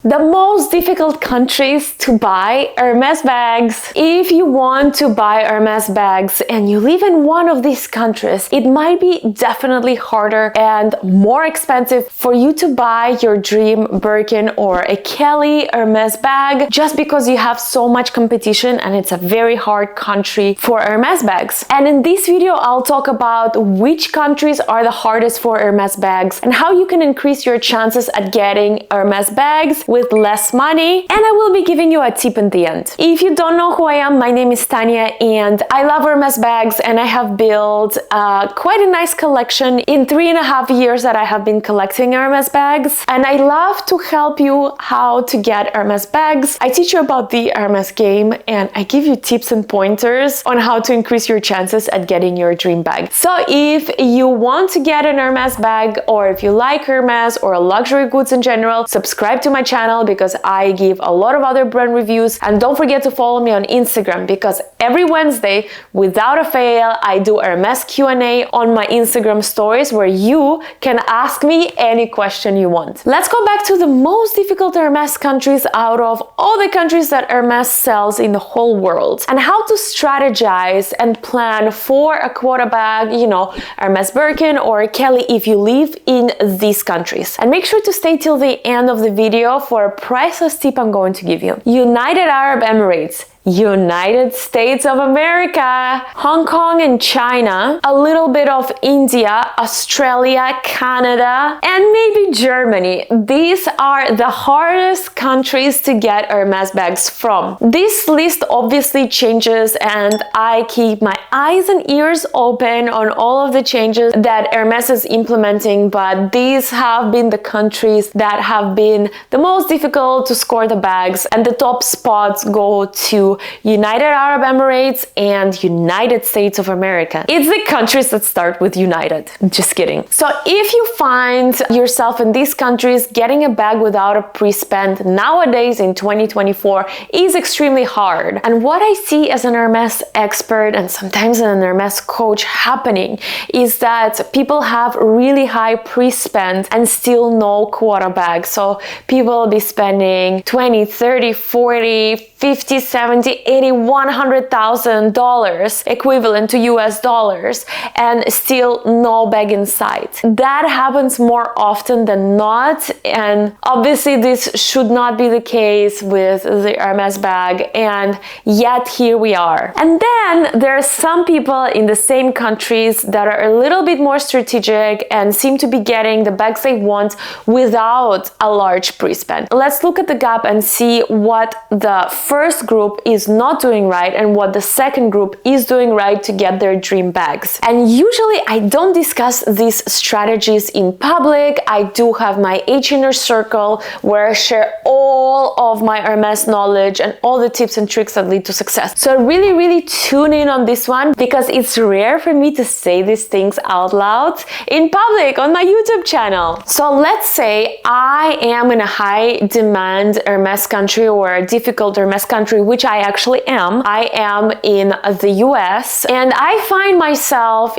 The most difficult countries to buy Hermes bags. If you want to buy Hermes bags and you live in one of these countries, it might be definitely harder and more expensive for you to buy your dream Birkin or a Kelly Hermes bag just because you have so much competition and it's a very hard country for Hermes bags. And in this video, I'll talk about which countries are the hardest for Hermes bags and how you can increase your chances at getting Hermes bags with less money, and I will be giving you a tip in the end. If you don't know who I am, my name is Tania and I love Hermes bags, and I have built quite a nice collection in 3.5 years that I have been collecting Hermes bags, and I love to help you how to get Hermes bags. I teach you about the Hermes game and I give you tips and pointers on how to increase your chances at getting your dream bag. So if you want to get an Hermes bag, or if you like Hermes or luxury goods in general, subscribe to my channel because I give a lot of other brand reviews, and don't forget to follow me on Instagram because every Wednesday, without a fail, I do Hermes Q&A on my Instagram stories where you can ask me any question you want. Let's go back to the most difficult Hermes countries out of all the countries that Hermes sells in the whole world, and how to strategize and plan for a Quota Bag, Hermes Birkin or Kelly if you live in these countries. And make sure to stay till the end of the video for a priceless tip I'm going to give you. United Arab Emirates, United States of America, Hong Kong and China, a little bit of India, Australia, Canada, and maybe Germany. These are the hardest countries to get Hermes bags from. This list obviously changes, and I keep my eyes and ears open on all of the changes that Hermes is implementing, but these have been the countries that have been the most difficult to score the bags, and the top spots go to United Arab Emirates and United States of America. It's the countries that start with United. Just kidding. So if you find yourself in these countries, getting a bag without a pre-spend nowadays in 2024 is extremely hard. And what I see as an Hermes expert and sometimes an Hermes coach happening is that people have really high pre-spend and still no Quota Bag. So people will be spending 20, 30, 40, 50, 70, 80, $100,000 equivalent to US dollars and still no bag in sight. That happens more often than not, and obviously this should not be the case with the Hermes bag, and yet here we are. And then there are some people in the same countries that are a little bit more strategic and seem to be getting the bags they want without a large pre-spend. Let's look at the gap and see what the first group is not doing right and what the second group is doing right to get their dream bags. And usually I don't discuss these strategies in public. I do have my inner circle where I share all of my Hermes knowledge and all the tips and tricks that lead to success. So really tune in on this one because it's rare for me to say these things out loud in public on my YouTube channel. So let's say I am in a high demand Hermes country or a difficult Hermes country, which I actually am. I am in the US and I find myself,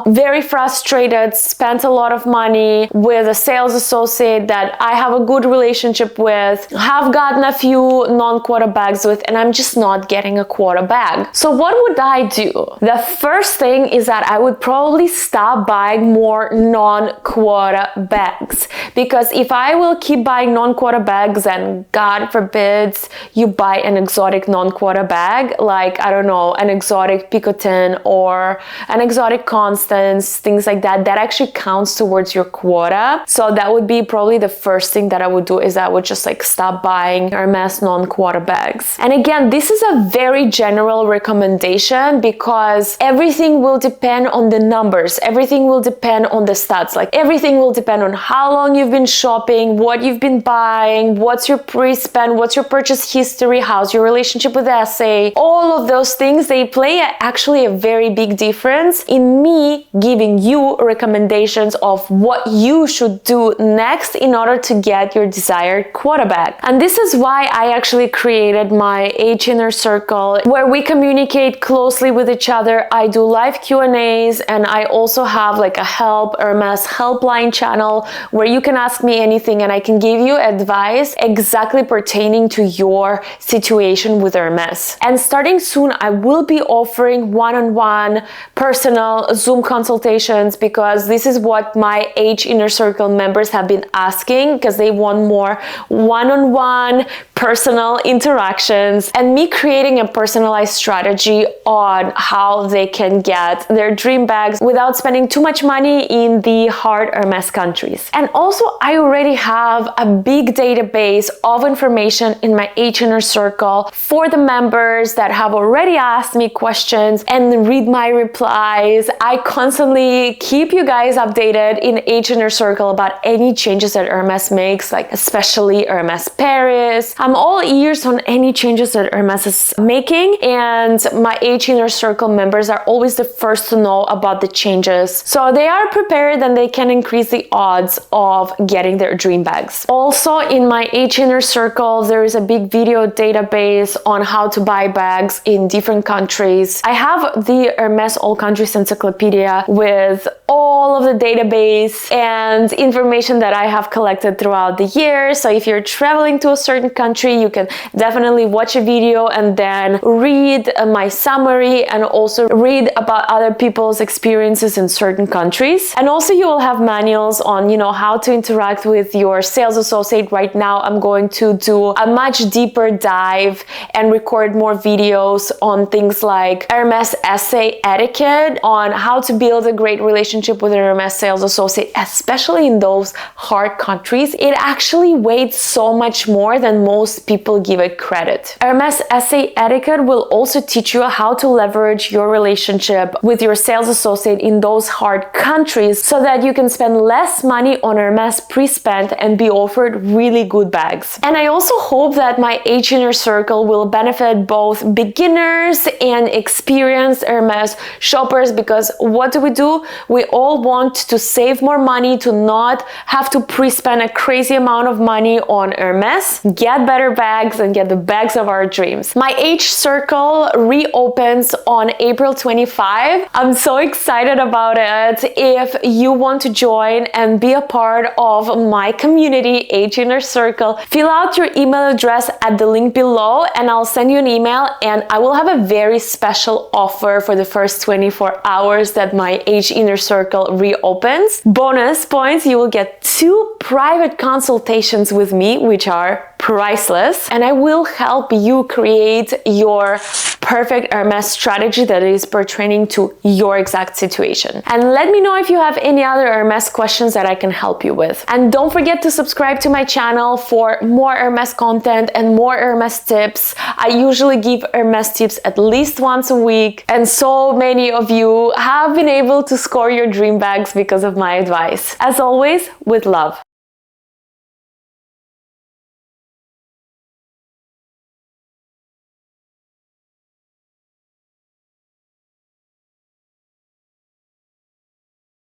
very frustrated, spent a lot of money with a sales associate that I have a good relationship with, have gotten a few non-Quota bags with, and I'm just not getting a Quota Bag. So what would I do? The first thing is that I would probably stop buying more non-Quota bags, because if I will keep buying non-Quota bags and God forbids you buy an exotic non-Quota bag, like, I don't know, an exotic Picotin or an exotic Constance, things like that, that actually counts towards your quota. So that would be probably the first thing that I would do, is I would just stop buying Hermes non-Quota bags. And again, this is a very general recommendation because everything will depend on the numbers. Everything will depend on the stats. Everything will depend on how long you've been shopping, what you've been buying, what's your pre-spend, what's your purchase history, how's your relationship with essay. All of those things, they play actually a very big difference in me giving you recommendations of what you should do next in order to get your desired quota bag. And this is why I actually created my H Inner Circle, where we communicate closely with each other. I do live Q&As, and I also have like a Hermes helpline channel where you can ask me anything and I can give you advice exactly pertaining to your situation with Hermes. And starting soon, I will be offering one-on-one personal Zoom consultations, because this is what my H Inner Circle members have been asking, because they want more one-on-one personal interactions and me creating a personalized strategy on how they can get their dream bags without spending too much money in the hard Hermes countries. And also, I already have a big database of information in my H Inner Circle for the members that have already asked me questions and read my replies. I constantly keep you guys updated in H Inner Circle about any changes that Hermes makes, like especially Hermes Paris. I'm all ears on any changes that Hermes is making, and my H Inner Circle members are always the first to know about the changes, so they are prepared and they can increase the odds of getting their dream bags. Also, in my H Inner Circle, there is a big video database on how to buy bags in different countries. I have the Hermes All Countries Encyclopedia with all of the database and information that I have collected throughout the year. So if you're traveling to a certain country, you can definitely watch a video and then read my summary and also read about other people's experiences in certain countries. And also you will have manuals on, how to interact with your sales associate. Right now, I'm going to do a much deeper dive and record more videos on things like Hermes essay etiquette, on how to build a great relationship with an Hermes sales associate, especially in those hard countries. It actually weighs so much more than most people give it credit. Hermes essay etiquette will also teach you how to leverage your relationship with your sales associate in those hard countries so that you can spend less money on Hermes pre-spend and be offered really good bags. And I also hope that my H Inner Circle will benefit both beginners and experienced Hermes shoppers, because what do? We all want to save more money, to not have to pre-spend a crazy amount of money on Hermes, get better bags, and get the bags of our dreams. My H Circle reopens on April 25. I'm so excited about it. If you want to join and be a part of my community, H Inner Circle, fill out your email address at the link below and I'll send you an email, and I will have a very special offer for the first 24 hours that my H Inner Circle reopens. Bonus points, you will get 2 private consultations with me, which are priceless, and I will help you create your perfect Hermes strategy that is pertaining to your exact situation. And let me know if you have any other Hermes questions that I can help you with. And don't forget to subscribe to my channel for more Hermes content and more Hermes tips. I usually give Hermes tips at least once a week, and so many of you have been able to score your dream bags because of my advice. As always, with love.